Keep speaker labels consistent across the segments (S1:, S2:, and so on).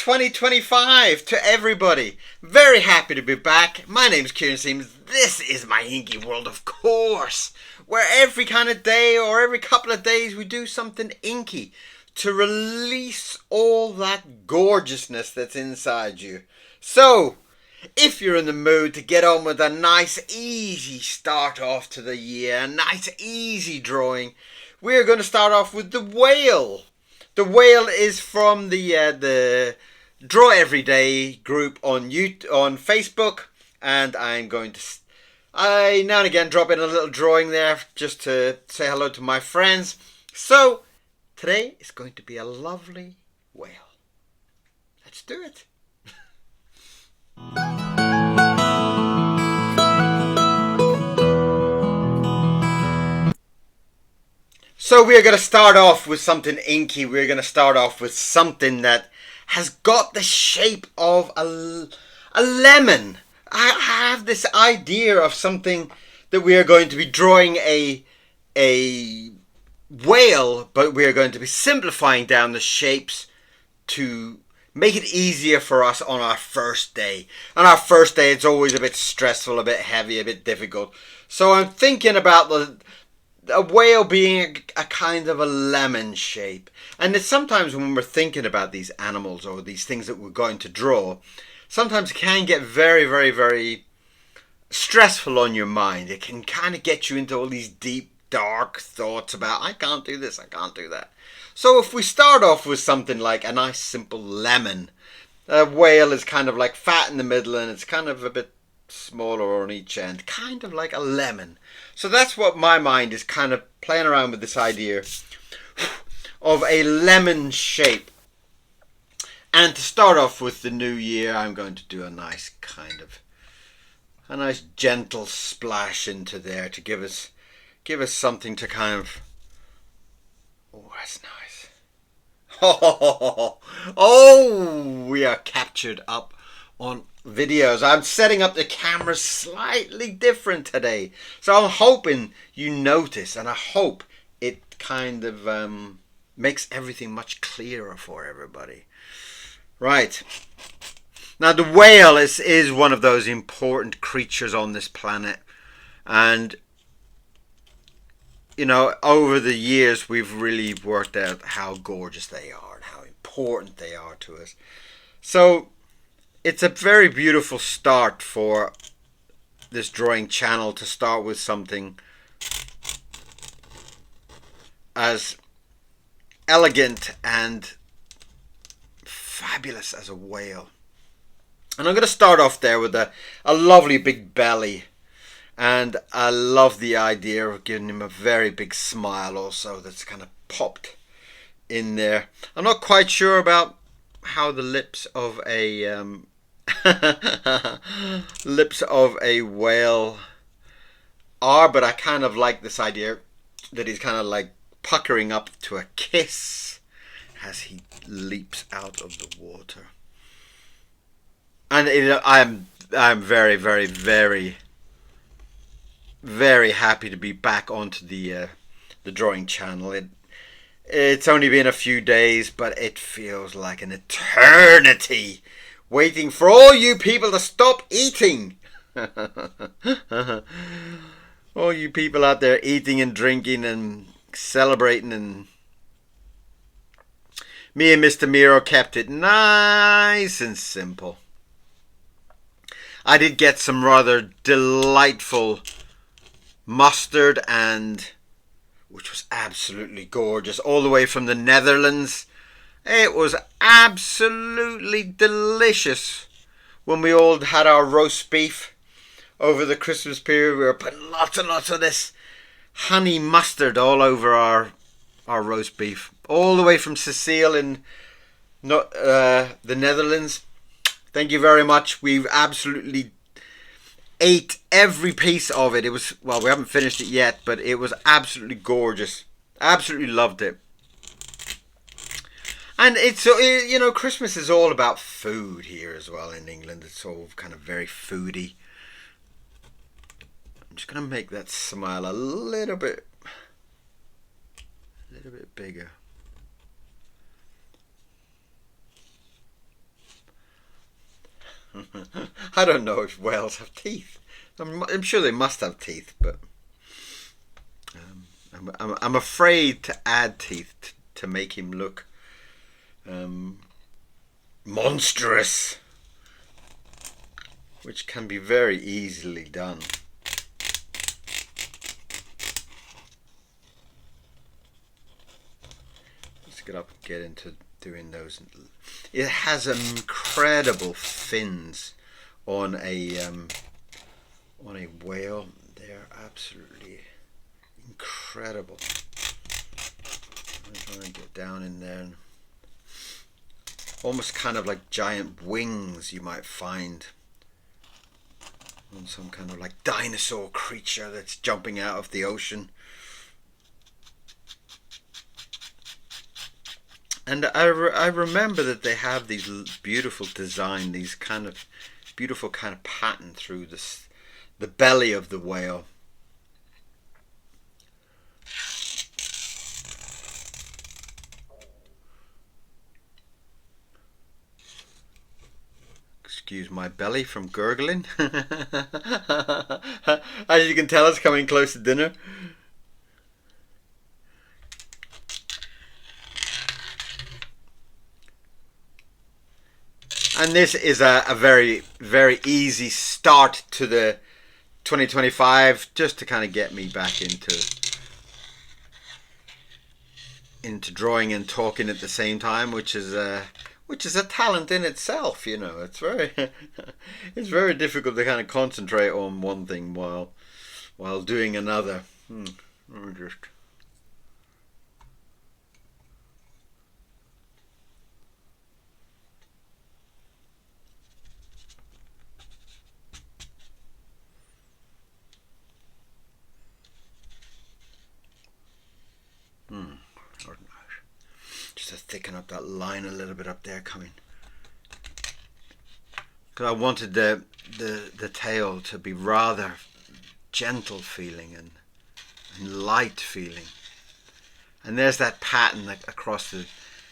S1: 2025 to everybody. Very happy to be back. My name's Kieran Siemens. This is my Inky World, of course, where every kind of day or every couple of days we do something inky to release all that gorgeousness that's inside you. So, if you're in the mood to get on with a nice easy start off to the year, a nice easy drawing, we're going to start off with the whale. The whale is from the Draw Every Day group on Facebook, and I'm going to now and again drop in a little drawing there just to say hello to my friends. So today is going to be a lovely whale. Let's do it. So we're going to start off with something inky. We're going to start off with something that has got the shape of a lemon. I have this idea of something that we are going to be drawing a whale, but we are going to be simplifying down the shapes to make it easier for us on our first day. On our first day, it's always a bit stressful, a bit heavy, a bit difficult. So I'm thinking about a whale being a kind of a lemon shape. And it's sometimes when we're thinking about these animals or these things that we're going to draw, sometimes it can get very, very, very stressful on your mind. It can kind of get you into all these deep, dark thoughts about, I can't do this, I can't do that. So if we start off with something like a nice simple lemon, a whale is kind of like fat in the middle and it's kind of a bit smaller on each end, kind of like a lemon. So that's what my mind is kind of playing around with, this idea of a lemon shape. And to start off with the new year, I'm going to do a nice gentle splash into there to give us something to kind of, oh, that's nice. Oh, we are captured up on videos. I'm setting up the camera slightly different today, so I'm hoping you notice, and I hope it kind of makes everything much clearer for everybody. Right, now the whale is one of those important creatures on this planet, and you know, over the years we've really worked out how gorgeous they are and how important they are to us. So it's a very beautiful start for this drawing channel to start with something as elegant and fabulous as a whale. And I'm going to start off there with a lovely big belly. And I love the idea of giving him a very big smile also that's kind of popped in there. I'm not quite sure about how the lips of a whale are, but I kind of like this idea that he's kind of like puckering up to a kiss as he leaps out of the water. And I'm very, very, very, very happy to be back onto the drawing channel. It's only been a few days, but it feels like an eternity waiting for all you people to stop eating. All you people out there eating and drinking and celebrating, and me and Mr. Miro kept it nice and simple. I did get some rather delightful mustard, and which was absolutely gorgeous, all the way from the Netherlands. It was absolutely delicious. When we all had our roast beef over the Christmas period, we were putting lots and lots of this honey mustard all over our roast beef, all the way from Cecile in the Netherlands. Thank you very much. We've absolutely ate every piece of it. It was, well, we haven't finished it yet, but it was absolutely gorgeous. Absolutely loved it. And it's, you know, Christmas is all about food here as well in England. It's all kind of very foodie. I'm just going to make that smile a little bit bigger. I don't know if whales have teeth. I'm sure they must have teeth, but I'm afraid to add teeth to make him look monstrous, which can be very easily done. Let's get up and get into doing those. It has incredible fins on a whale. They're absolutely incredible. I'm trying to get down in there, and almost kind of like giant wings you might find on some kind of like dinosaur creature that's jumping out of the ocean. And I remember that they have these beautiful design, these kind of beautiful kind of pattern through the belly of the whale. Excuse my belly from gurgling. As you can tell, it's coming close to dinner. And this is a very, very easy start to the 2025, just to kind of get me back into drawing and talking at the same time, which is a talent in itself. You know, it's very it's very difficult to kind of concentrate on one thing while doing another. Let me just. Just to thicken up that line a little bit up there coming. Because I wanted the tail to be rather gentle feeling and light feeling. And there's that pattern across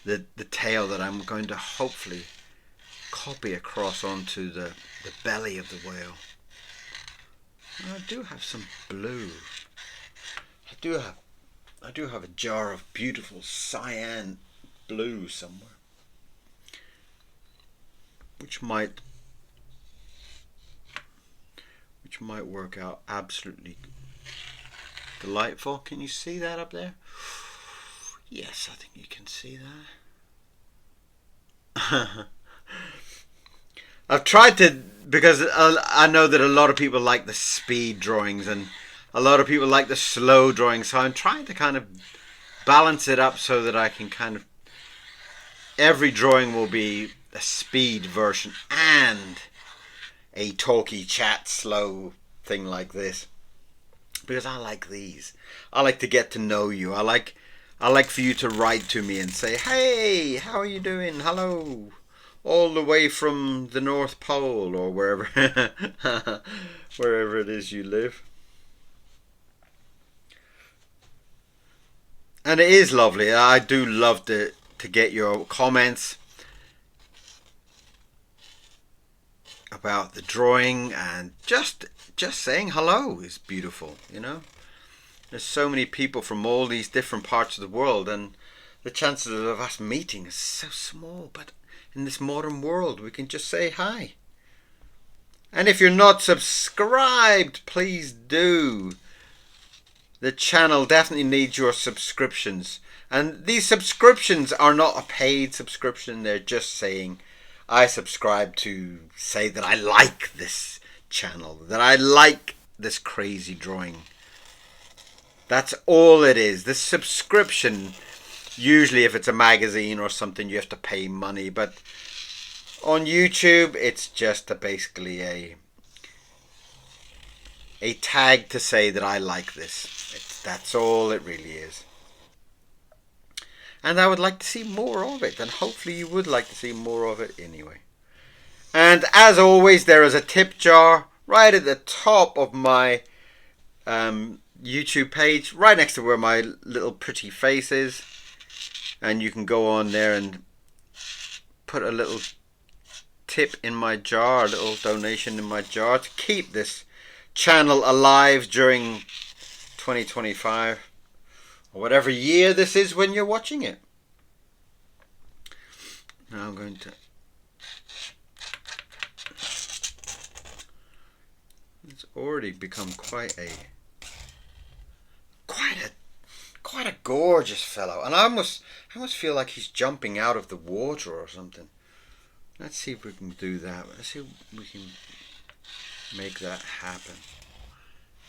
S1: the tail that I'm going to hopefully copy across onto the belly of the whale. And I do have some blue. I do have a jar of beautiful cyan blue somewhere, which might work out absolutely delightful. Can you see that up there? Yes, I think you can see that. I've tried to, because I know that a lot of people like the speed drawings and a lot of people like the slow drawings, so I'm trying to kind of balance it up so that I can kind of, every drawing will be a speed version and a talky chat slow thing like this, because I like these. I like to get to know you. I like for you to write to me and say, hey, how are you doing? Hello, all the way from the North Pole or wherever wherever it is you live. And it is lovely. I do love to get your comments about the drawing, and just saying hello is beautiful, you know. There's so many people from all these different parts of the world, and the chances of us meeting is so small, but in this modern world we can just say hi. And if you're not subscribed, please do. The channel definitely needs your subscriptions. And these subscriptions are not a paid subscription. They're just saying, I subscribe to say that I like this channel, that I like this crazy drawing. That's all it is. This subscription, usually if it's a magazine or something, you have to pay money. But on YouTube, it's just basically a tag to say that I like this. That's all it really is. And I would like to see more of it, and hopefully you would like to see more of it anyway. And as always, there is a tip jar right at the top of my YouTube page, right next to where my little pretty face is, and you can go on there and put a little tip in my jar, a little donation in my jar to keep this channel alive during 2025 or whatever year this is when you're watching it. Now I'm going to... It's already become quite a gorgeous fellow, and I almost feel like he's jumping out of the water or something. Let's see if we can do that. Let's see if we can make that happen.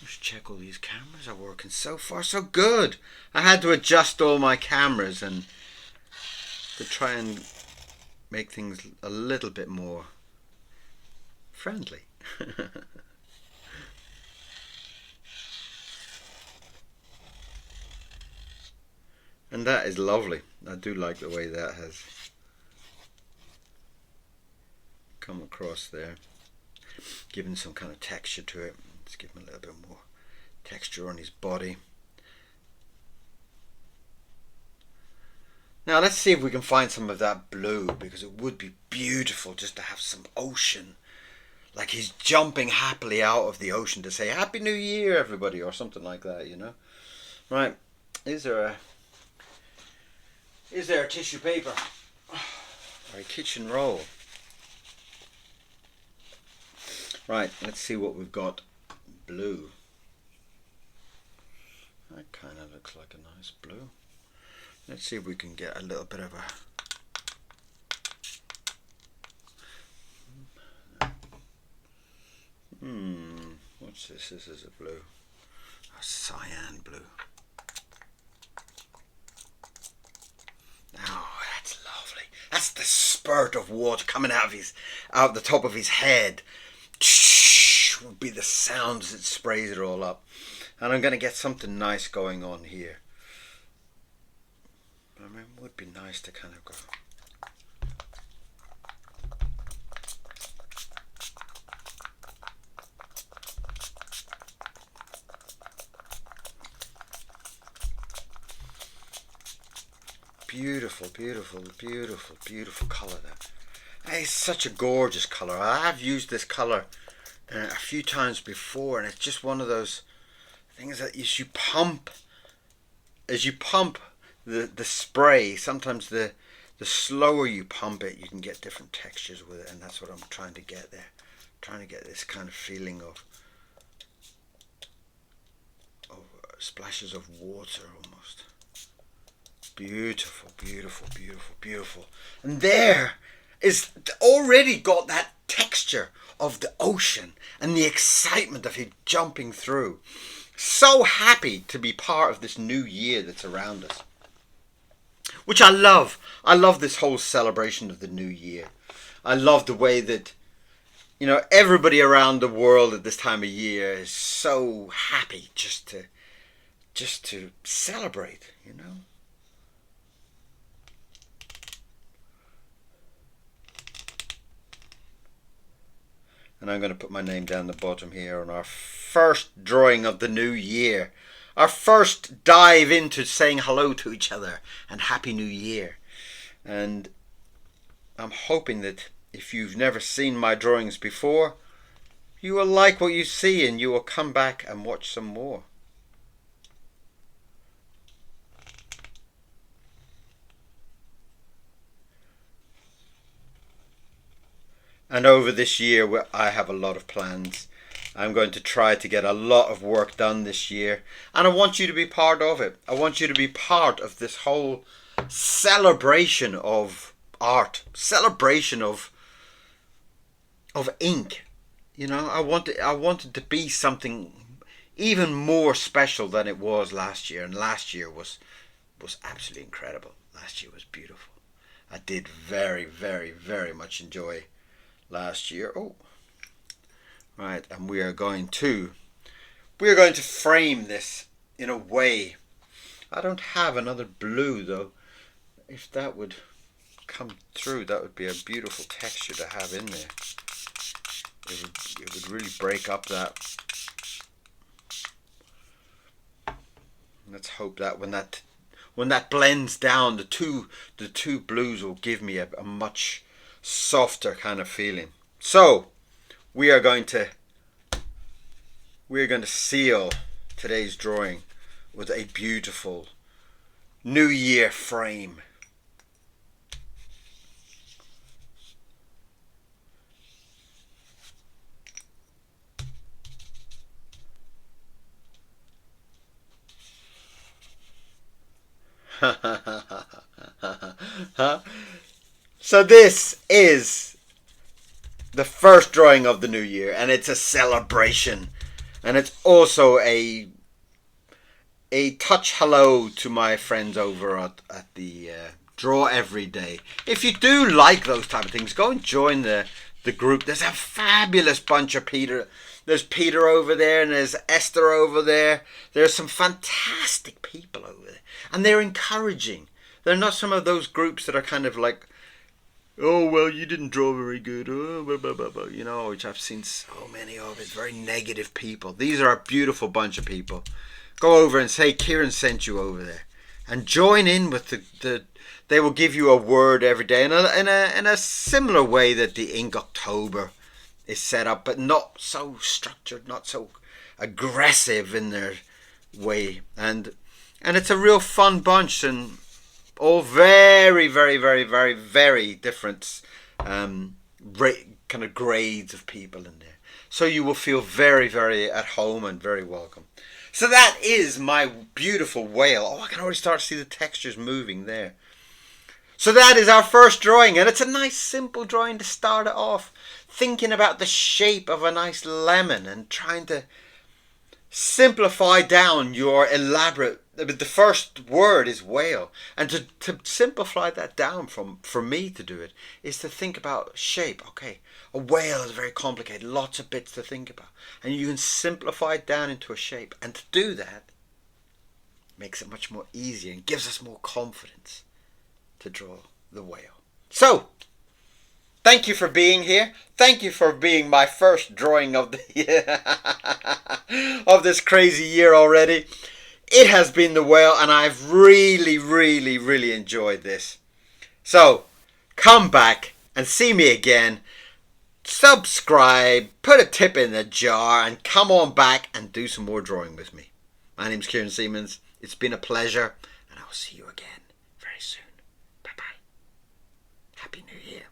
S1: Let's check all these cameras are working. So far so good. I had to adjust all my cameras and to try and make things a little bit more friendly. And that is lovely. I do like the way that has come across there. Giving some kind of texture to it. Let's give him a little bit more texture on his body. Now let's see if we can find some of that blue, because it would be beautiful just to have some ocean. Like he's jumping happily out of the ocean to say Happy New Year everybody, or something like that, you know. Right, is there a tissue paper or a kitchen roll? Right, let's see what we've got. Blue. That kind of looks like a nice blue. Let's see if we can get a little bit of a... What's this? This is a blue. A cyan blue. Oh, that's lovely. That's the spurt of water coming out the top of his head. Would be the sounds that sprays it all up. And I'm going to get something nice going on here. I mean, it would be nice to kind of go... Beautiful, beautiful, beautiful, beautiful colour that. It's such a gorgeous colour. I have used this colour a few times before, and it's just one of those things that as you pump the spray, sometimes the slower you pump it, you can get different textures with it, and that's what I'm trying to get there. Trying to get this kind of feeling of splashes of water almost. Beautiful, beautiful, beautiful, beautiful. And there is already got that texture of the ocean and the excitement of it jumping through. So happy to be part of this new year that's around us, which I love. I love this whole celebration of the new year. I love the way that, you know, everybody around the world at this time of year is so happy just to celebrate, you know. And I'm going to put my name down the bottom here on our first drawing of the new year. Our first dive into saying hello to each other and Happy New Year. And I'm hoping that if you've never seen my drawings before, you will like what you see and you will come back and watch some more. And over this year, I have a lot of plans. I'm going to try to get a lot of work done this year. And I want you to be part of it. I want you to be part of this whole celebration of art. Celebration of ink. You know, I wanted to be something even more special than it was last year. And last year was absolutely incredible. Last year was beautiful. I did very, very, very much enjoy last year. Oh, right, and we are going to frame this in a way. I don't have another blue though. If that would come through, that would be a beautiful texture to have in there. It would really break up that. Let's hope that when that blends down, the two blues will give me a much softer kind of feeling. So we are going to seal today's drawing with a beautiful New Year frame. So this is the first drawing of the new year, and it's a celebration, and it's also a touch hello to my friends over at the Draw Every Day. If you do like those type of things, go and join the group. There's a fabulous bunch of Peter. There's Peter over there, and there's Esther over there. There's some fantastic people over there, and they're encouraging. They're not some of those groups that are kind of like, oh, well, you didn't draw very good, oh, blah, blah, blah, blah, you know, which I've seen so many of. It's very negative people. These are a beautiful bunch of people. Go over and say Kieran sent you over there, and join in with the they will give you a word every day in a similar way that the Inktober is set up, but not so structured, not so aggressive in their way, and it's a real fun bunch, and all very, very, very, very, very different kind of grades of people in there. So you will feel very, very at home and very welcome. So that is my beautiful whale. Oh, I can already start to see the textures moving there. So that is our first drawing, and it's a nice simple drawing to start it off. Thinking about the shape of a nice lemon and trying to simplify down your elaborate. The first word is whale, and to simplify that down for me to do it is to think about shape. Okay, a whale is very complicated, lots of bits to think about, and you can simplify it down into a shape, and to do that makes it much more easier and gives us more confidence to draw the whale. So thank you for being here. Thank you for being my first drawing of the of this crazy year already. It has been the whale, and I've really, really, really enjoyed this. So come back and see me again. Subscribe, put a tip in the jar, and come on back and do some more drawing with me. My name's Kieran Siemens. It's been a pleasure, and I'll see you again very soon. Bye-bye. Happy New Year.